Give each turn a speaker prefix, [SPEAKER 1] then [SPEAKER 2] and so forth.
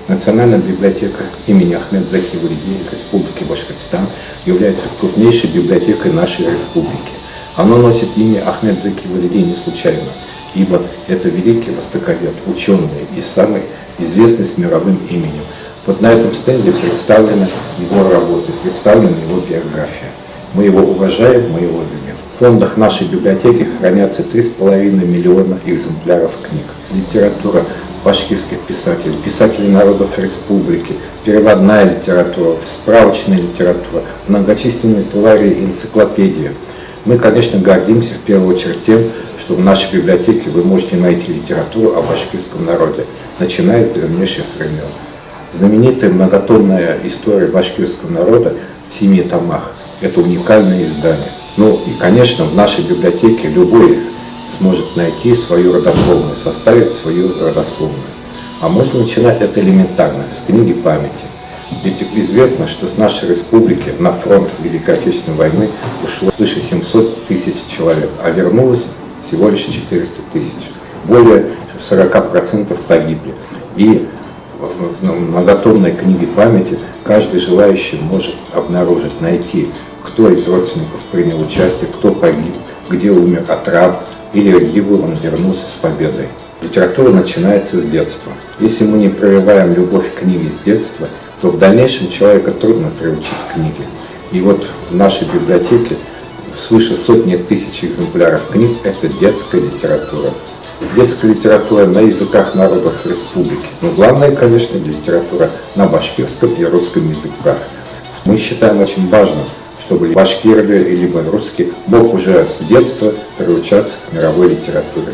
[SPEAKER 1] Национальная библиотека имени Ахмед Заки Валиди Республики Башкортостан является крупнейшей библиотекой нашей республики. Оно носит имя Ахмед Заки Валиди не случайно, ибо это великий востоковед, ученый и самый известный с мировым именем. Вот на этом стенде представлены его работы, представлена его биография. Мы его уважаем, мы его любим. В фондах нашей библиотеки хранятся 3,5 миллиона экземпляров книг. Литература башкирских писателей, писателей народов республики, переводная литература, справочная литература, многочисленные словари и энциклопедии. Мы, конечно, гордимся в первую очередь тем, что в нашей библиотеке вы можете найти литературу о башкирском народе, начиная с древнейших времен. Знаменитая многотомная история башкирского народа в 7 томах. Это уникальное издание. Ну и, конечно, в нашей библиотеке любой сможет найти свою родословную, составить свою родословную. А можно начинать это элементарно, с книги памяти. Ведь известно, что с нашей республики на фронт Великой Отечественной войны ушло свыше 700 тысяч человек, а вернулось всего лишь 400 тысяч. Более 40% погибли. И в многотомной книге памяти каждый желающий может обнаружить, найти, кто из родственников принял участие, кто погиб, где умер от ран, или либо он вернулся с победой. Литература начинается с детства. Если мы не прививаем любовь к книге с детства, то в дальнейшем человека трудно приучить к книге. И вот в нашей библиотеке свыше сотни тысяч экземпляров книг – это детская литература. Детская литература на языках народов республики. Но главное, конечно, литература на башкирском и русском языках. Мы считаем очень важным, чтобы башкир либо русский мог уже с детства приучаться к мировой литературе.